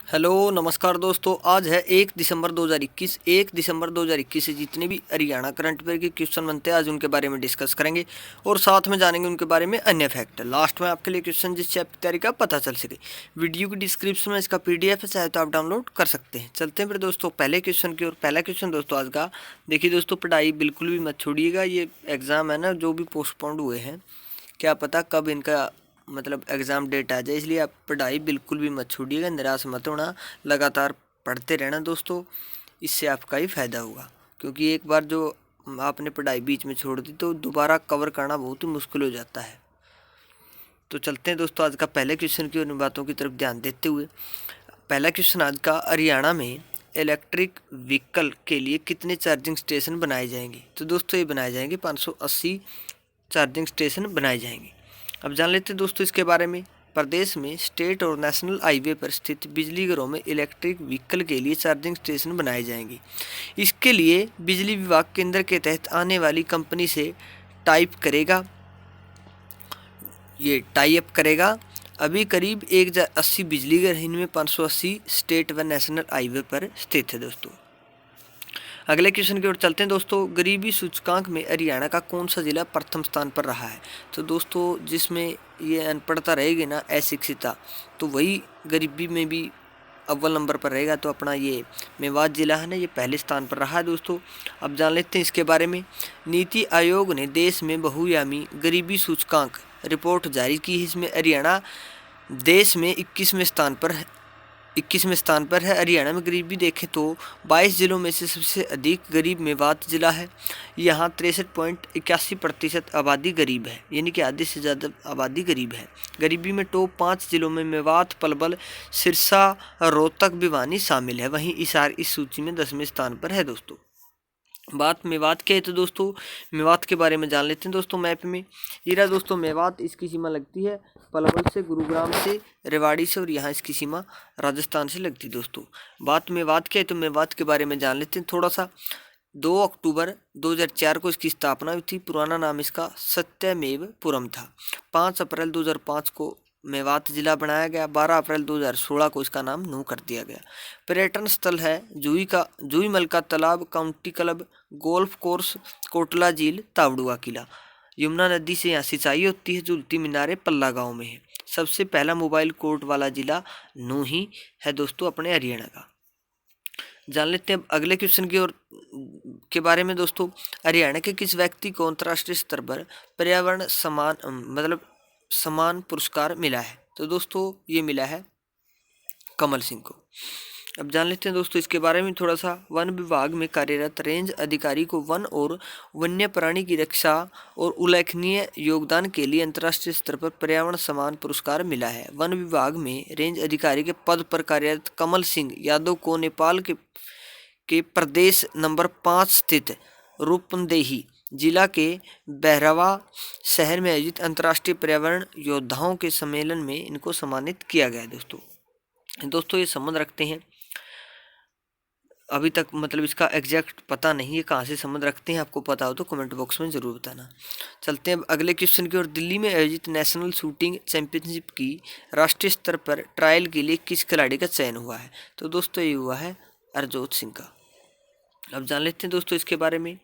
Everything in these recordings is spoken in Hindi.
हेलो नमस्कार दोस्तों। आज है 1 दिसंबर 2021। 1 दिसंबर 2021 से जितने भी हरियाणा करंट अफेयर के क्वेश्चन बनते हैं आज उनके बारे में डिस्कस करेंगे और साथ में जानेंगे उनके बारे में अन्य फैक्ट। लास्ट में आपके लिए क्वेश्चन जिस चैप्टर की तैयारी का पता चल सके। वीडियो की डिस्क्रिप्शन में इसका PDF है, चाहे तो आप डाउनलोड कर सकते हैं। चलते हैं फिर दोस्तों पहले क्वेश्चन की ओर। पहला क्वेश्चन दोस्तों आज का देखिए दोस्तों, पढ़ाई बिल्कुल भी मत छोड़िएगा। ये एग्ज़ाम है ना जो भी पोस्टपोन्ड हुए हैं, क्या पता कब इनका मतलब एग्ज़ाम डेट आ जाए, इसलिए आप पढ़ाई बिल्कुल भी मत छोड़िएगा, निराश मत होना, लगातार पढ़ते रहना दोस्तों। इससे आपका ही फ़ायदा होगा, क्योंकि एक बार जो आपने पढ़ाई बीच में छोड़ दी तो दोबारा कवर करना बहुत ही मुश्किल हो जाता है। तो चलते हैं दोस्तों आज का पहले क्वेश्चन की उन बातों की तरफ ध्यान देते हुए। पहला क्वेश्चन आज का, हरियाणा में इलेक्ट्रिक व्हीकल के लिए कितने चार्जिंग स्टेशन बनाए जाएंगे? तो दोस्तों ये बनाए जाएंगे 580 चार्जिंग स्टेशन बनाए जाएंगे। अब जान लेते हैं दोस्तों इसके बारे में। प्रदेश में स्टेट और नेशनल हाईवे पर स्थित बिजली घरों में इलेक्ट्रिक व्हीकल के लिए चार्जिंग स्टेशन बनाए जाएंगे। इसके लिए बिजली विभाग केंद्र के तहत आने वाली कंपनी से टाई अप करेगा। अभी करीब 1080 बिजली घर इनमें 580 स्टेट व नेशनल हाईवे पर स्थित है दोस्तों। अगले क्वेश्चन की ओर चलते हैं दोस्तों। गरीबी सूचकांक में हरियाणा का कौन सा जिला प्रथम स्थान पर रहा है? तो दोस्तों जिसमें ये अनपढ़ता रहेगी ना, अशिक्षिता, तो वही गरीबी में भी अव्वल नंबर पर रहेगा। तो अपना ये मेवात जिला है ना, ये पहले स्थान पर रहा है दोस्तों। अब जान लेते हैं इसके बारे में। नीति आयोग ने देश में बहुआयामी गरीबी सूचकांक रिपोर्ट जारी की है। इसमें हरियाणा देश में 21वें स्थान पर है। हरियाणा में गरीबी देखें तो 22 जिलों में से सबसे अधिक गरीब मेवात जिला है। यहाँ 63.81% आबादी गरीब है, यानी कि आधे से ज़्यादा आबादी गरीब है। गरीबी में टॉप 5 जिलों में मेवात, पलवल, सिरसा, रोहतक, भिवानी शामिल है। वहीं हिसार इस सूची में 10वें स्थान पर है दोस्तों। बात मेवात की है तो दोस्तों मेवात के बारे में जान लेते हैं दोस्तों। मैप में ये रहा दोस्तों मेवात, इसकी सीमा लगती है पलवल से, गुरुग्राम से, रेवाड़ी से, और यहाँ इसकी सीमा राजस्थान से लगती है दोस्तों। बात मेवात की है तो मेवात के बारे में जान लेते हैं थोड़ा सा। 2 अक्टूबर 2004 को इसकी स्थापना हुई थी। पुराना नाम इसका सत्यमेवपुरम था। 5 अप्रैल 2005 को मेवात जिला बनाया गया। 12 अप्रैल 2016 को इसका नाम नू कर दिया गया। पर्यटन स्थल है जूईमल का तालाब, county club, golf course, Kotla झील, तावड़ुआ किला। यमुना नदी से यहाँ सिंचाई होती है। झूलती मीनारें पल्ला गांव में है। सबसे पहला मोबाइल कोर्ट वाला जिला नू ही है दोस्तों अपने हरियाणा का। जान लेते हैं अगले क्वेश्चन की ओर के बारे में दोस्तों। हरियाणा के किस व्यक्ति को अंतर्राष्ट्रीय स्तर पर पर्यावरण सम्मान पुरस्कार मिला है? तो दोस्तों ये मिला है कमल सिंह को। अब जान लेते हैं दोस्तों इसके बारे में थोड़ा सा। वन विभाग में कार्यरत रेंज अधिकारी को वन और वन्य प्राणी की रक्षा और उल्लेखनीय योगदान के लिए अंतर्राष्ट्रीय स्तर पर पर्यावरण सम्मान पुरस्कार मिला है। वन विभाग में रेंज अधिकारी के पद पर कार्यरत कमल सिंह यादव को नेपाल के प्रदेश नंबर 5 स्थित रूपंदेही जिला के बहरावा शहर में आयोजित अंतर्राष्ट्रीय पर्यावरण योद्धाओं के सम्मेलन में इनको सम्मानित किया गया दोस्तों ये संबंध रखते हैं। अभी तक मतलब इसका एग्जैक्ट पता नहीं है कहाँ से संबंध रखते हैं, आपको पता हो तो कमेंट बॉक्स में ज़रूर बताना। चलते हैं अगले क्वेश्चन की ओर। दिल्ली में आयोजित नेशनल शूटिंग चैंपियनशिप की राष्ट्रीय स्तर पर ट्रायल के लिए किस खिलाड़ी का चयन हुआ है? तो दोस्तों ये हुआ है हरजोत सिंह का। अब जान लेते हैं दोस्तों इसके बारे में।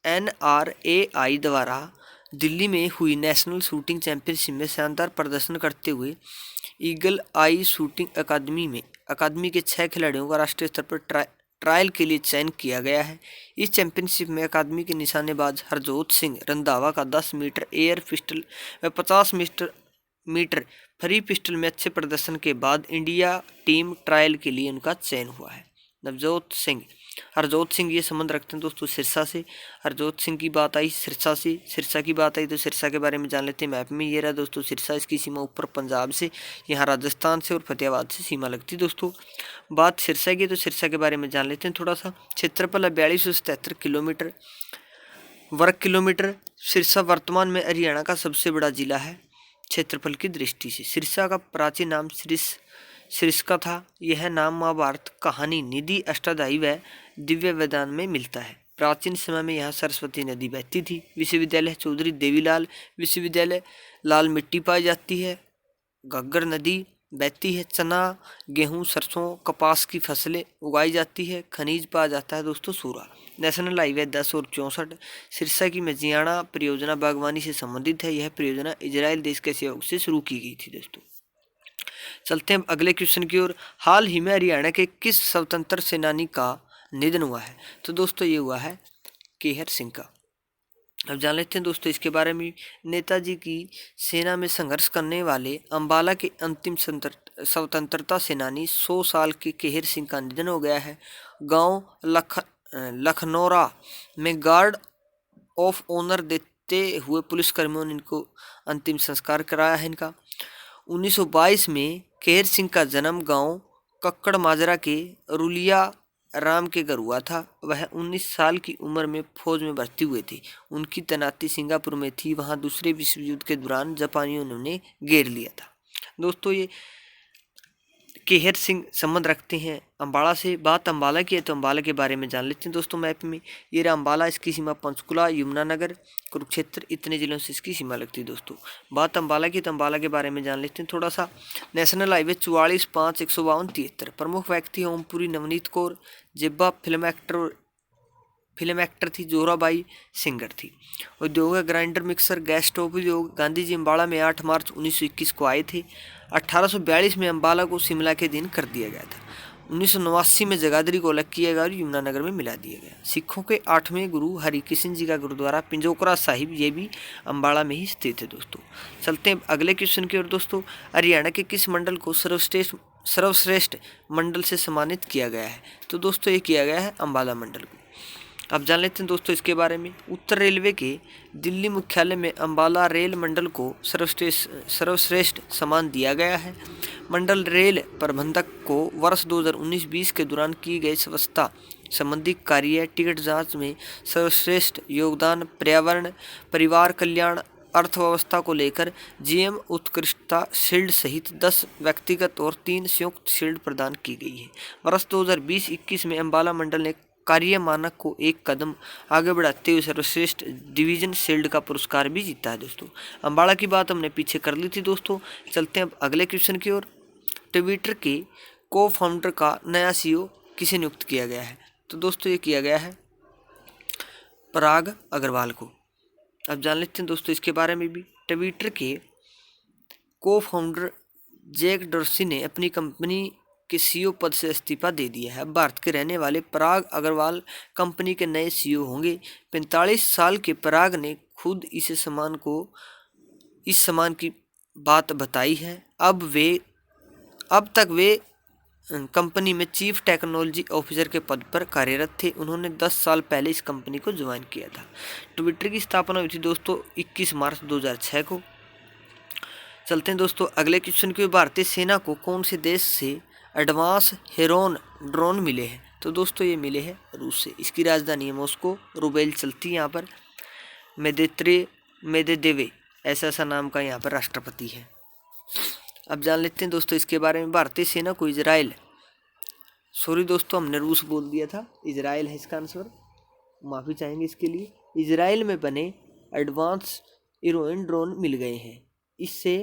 NRAI द्वारा दिल्ली में हुई नेशनल शूटिंग चैंपियनशिप में शानदार प्रदर्शन करते हुए ईगल आई शूटिंग अकादमी के 6 खिलाड़ियों का राष्ट्रीय स्तर पर ट्रायल के लिए चयन किया गया है। इस चैंपियनशिप में अकादमी के निशानेबाज हरजोत सिंह रंधावा का 10 मीटर एयर पिस्टल व 50 मीटर फ्री पिस्टल में अच्छे प्रदर्शन के बाद इंडिया टीम ट्रायल के लिए उनका चयन हुआ है। हरजोत सिंह ये संबंध रखते हैं दोस्तों सिरसा से। हरजोत सिंह की बात आई सिरसा से, सिरसा की बात आई तो सिरसा के बारे में जान लेते हैं। मैप में ये रहा दोस्तों सिरसा, इसकी सीमा ऊपर पंजाब से, यहाँ राजस्थान से और फतेहाबाद से सीमा लगती दोस्तों। बात सिरसा की तो सिरसा के बारे में जान लेते हैं थोड़ा सा। क्षेत्रफल है 4277 वर्ग किलोमीटर। सिरसा वर्तमान में हरियाणा का सबसे बड़ा जिला है क्षेत्रफल की दृष्टि से। सिरसा का प्राचीन नाम सिरस्का था। यह नाम महाभारत कहानी निधि अष्टाध्यायी व दिव्य वेदांत में मिलता है। प्राचीन समय में यहाँ सरस्वती नदी बहती थी। विश्वविद्यालय चौधरी देवीलाल विश्वविद्यालय, लाल मिट्टी पाई जाती है। घग्गर नदी बहती है। चना, गेहूं, सरसों, कपास की फसलें उगाई जाती है। खनिज पाया जाता है दोस्तों सूरा। नेशनल हाईवे 10 और 64 सिरसा की मजियाना परियोजना बागवानी से संबंधित है। यह परियोजना इजराइल देश के सहयोग से शुरू की गई थी दोस्तों। चलते हैं अगले क्वेश्चन की ओर। हाल ही में हरियाणा के किस स्वतंत्र सेनानी का निधन हुआ है? तो दोस्तों ये हुआ है केहर सिंह का। अब जान लेते हैं दोस्तों इसके बारे में। नेताजी की सेना में संघर्ष करने वाले अंबाला के अंतिम स्वतंत्रता सेनानी 100 साल के केहर सिंह का निधन हो गया है। गांव लखनौरा में गार्ड ऑफ ऑनर देते हुए पुलिसकर्मियों ने इनको अंतिम संस्कार कराया है इनका। 1922 में केहर सिंह का जन्म गांव कक्कड़ माजरा के रुलिया राम के घर हुआ था। वह 19 साल की उम्र में फौज में भर्ती हुए थे। उनकी तैनाती सिंगापुर में थी। वहां दूसरे विश्व युद्ध के दौरान जापानियों ने उन्हें घेर लिया था। दोस्तों ये केहर सिंह संबंध रखते हैं अंबाला से। बात अंबाला की है तो अंबाला के बारे में जान लेते हैं दोस्तों मैप में। ये रहा अंबाला, इसकी सीमा पंचकुला, यमुनानगर, कुरुक्षेत्र इतने जिलों से इसकी सीमा लगती है दोस्तों। बात अंबाला की तो अंबाला के बारे में जान लेते हैं थोड़ा सा। National highway 44 5 152 73। प्रमुख व्यक्ति ओमपुरी नवनीत कौर, जिब्बा फिल्म एक्टर थी, जोराबाई सिंगर थी। उद्योग है ग्राइंडर, मिक्सर, गैस स्टोव उद्योग। गांधी जी अम्बाला में 8 मार्च 1921 को आए थे। 1842 में अम्बाला को शिमला के दिन कर दिया गया था। 1989 में जगाधरी को अलग किया गया और यमुनानगर में मिला दिया गया। सिखों के 8वें गुरु हरिकृष्ण जी का गुरुद्वारा पिंजोकरा साहिब ये भी अम्बाला में ही स्थित है दोस्तों। चलते हैं अगले क्वेश्चन की ओर दोस्तों। हरियाणा के किस मंडल को सर्वश्रेष्ठ मंडल से सम्मानित किया गया है? तो दोस्तों ये किया गया है अम्बाला मंडल को। अब जान लेते हैं दोस्तों इसके बारे में। उत्तर रेलवे के दिल्ली मुख्यालय में अम्बाला रेल मंडल को सर्वश्रेष्ठ सम्मान दिया गया है। मंडल रेल प्रबंधक को वर्ष 2019-20 के दौरान की गई स्वच्छता संबंधी कार्य, टिकट जांच में सर्वश्रेष्ठ योगदान, पर्यावरण, परिवार कल्याण, अर्थव्यवस्था को लेकर जीएम उत्कृष्टता शील्ड सहित 10 व्यक्तिगत और 3 संयुक्त शील्ड प्रदान की गई है। वर्ष 2020-21 में अम्बाला मंडल ने कार्य मानक को एक कदम आगे बढ़ाते हुए सर्वश्रेष्ठ डिवीजन शील्ड का पुरस्कार भी जीता है दोस्तों। अम्बाला की बात हमने पीछे कर ली थी दोस्तों। चलते हैं अब अगले क्वेश्चन की ओर। ट्विटर के को फाउंडर का नया सीईओ किसे नियुक्त किया गया है? तो दोस्तों ये किया गया है पराग अग्रवाल को। अब जान लेते हैं दोस्तों इसके बारे में भी। ट्विटर के को फाउंडर जैक डॉर्सी ने अपनी कंपनी के सीईओ पद से इस्तीफा दे दिया है। भारत के रहने वाले पराग अग्रवाल कंपनी के नए सीईओ होंगे। 45 साल के पराग ने खुद इस सम्मान की बात बताई है। अब तक वे कंपनी में चीफ टेक्नोलॉजी ऑफिसर के पद पर कार्यरत थे। उन्होंने 10 साल पहले इस कंपनी को ज्वाइन किया था। ट्विटर की स्थापना हुई थी दोस्तों 21 मार्च 2006 को। चलते हैं दोस्तों अगले क्वेश्चन की। भारतीय सेना को कौन से देश से एडवांस हेरोन ड्रोन मिले हैं? तो दोस्तों ये मिले हैं रूस से। इसकी राजधानी है मॉस्को। रुबेल चलती है यहाँ पर। मेदेदेवे ऐसा नाम का यहाँ पर राष्ट्रपति है। अब जान लेते हैं दोस्तों इसके बारे में। भारतीय सेना को दोस्तों हमने रूस बोल दिया था, इजराइल है इसका आंसर, माफ़ी चाहेंगे इसके लिए। इजराइल में बने एडवांस हेरोइन ड्रोन मिल गए हैं। इससे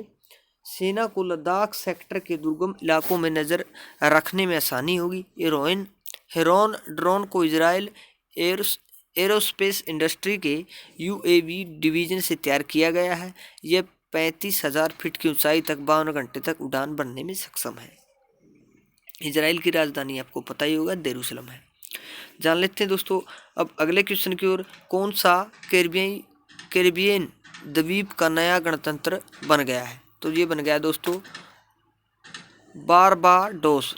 सेना को लद्दाख सेक्टर के दुर्गम इलाकों में नज़र रखने में आसानी होगी। हेरोन ड्रोन को इजराइल एरोस्पेस इंडस्ट्री के यूएवी डिवीजन से तैयार किया गया है। यह 35,000 फीट की ऊंचाई तक 52 घंटे तक उड़ान भरने में सक्षम है। इजराइल की राजधानी आपको पता ही होगा जेरूसलम है। जान लेते हैं दोस्तों अब अगले क्वेश्चन की ओर। कौन सा कैरिबियन द्वीप का नया गणतंत्र बन गया है? तो ये बन गया दोस्तों बारबाडोस।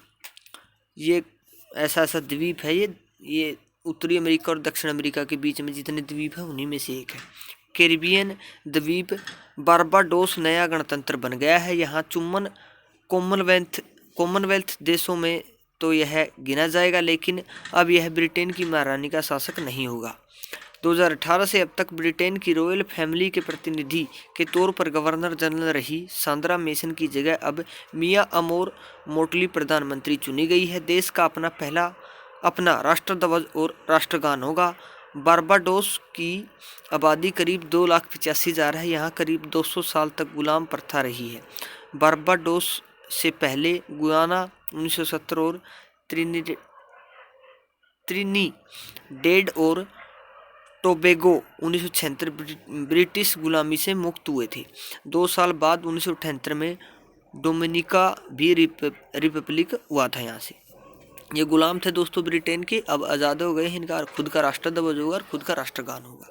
ये ऐसा द्वीप है। ये उत्तरी अमेरिका और दक्षिण अमेरिका के बीच में जितने द्वीप हैं उन्हीं में से एक है। कैरिबियन द्वीप बारबाडोस नया गणतंत्र बन गया है। यहाँ कॉमनवेल्थ देशों में तो यह गिना जाएगा, लेकिन अब यह ब्रिटेन की महारानी का शासक नहीं होगा। 2018 से अब तक ब्रिटेन की रॉयल फैमिली के प्रतिनिधि के तौर पर गवर्नर जनरल रही सांद्रा मेसन की जगह अब मिया अमोर मोटली प्रधानमंत्री चुनी गई है। देश का अपना राष्ट्रध्वज और राष्ट्रगान होगा। बारबाडोस की आबादी करीब 2,85,000 है। यहाँ करीब 200 साल तक गुलाम प्रथा रही है। बारबाडोस से पहले गुयाना 1970 और त्रिनिडेड और टोबैगो 1976 ब्रिटिश गुलामी से मुक्त हुए थे। 2 साल बाद 1978 में डोमिनिका भी रिपब्लिक हुआ था। यहाँ से ये गुलाम थे दोस्तों ब्रिटेन के, अब आज़ाद हो गए। इनका खुद का राष्ट्रध्वज होगा और खुद का राष्ट्रगान होगा।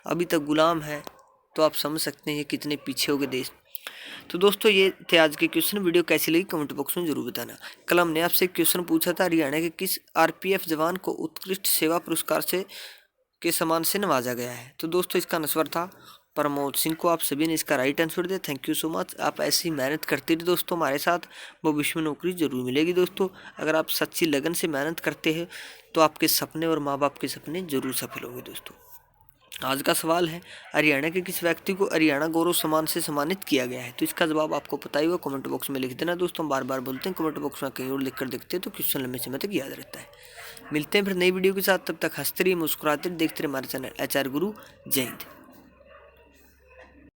अभी तक गुलाम है तो आप समझ सकते हैं ये कितने पीछे हो गए देश। तो दोस्तों ये थे आज के क्वेश्चन। वीडियो कैसी लगी कमेंट बॉक्स में जरूर बताना। कल हमने आपसे एक क्वेश्चन पूछा था, हरियाणा के किस आरपीएफ जवान को उत्कृष्ट सेवा पुरस्कार से के सम्मान से नवाजा गया है? तो दोस्तों इसका आंसर था प्रमोद सिंह को। आप सभी ने इसका राइट आंसर दिया। Thank you so much. आप ऐसी मेहनत करते रहिए दोस्तों हमारे साथ, भविष्य में नौकरी जरूर मिलेगी दोस्तों। अगर आप सच्ची लगन से मेहनत करते हैं तो आपके सपने और माँ बाप के सपने जरूर सफल होंगे दोस्तों। आज का सवाल है, हरियाणा के किस व्यक्ति को हरियाणा गौरव सम्मान से सम्मानित किया गया है? तो इसका जवाब आपको पता ही होगा, कमेंट बॉक्स में लिख देना दोस्तों। हम बार बार बोलते हैं कमेंट बॉक्स में कहीं और लिख कर देखते हैं तो क्वेश्चन लंबे समय तक याद रहता है। मिलते हैं फिर नई वीडियो के साथ, तब तक हंसते रहिए, मुस्कुराते रहिए, देखते रहिए हमारे चैनल HR गुरु। जय हिंद।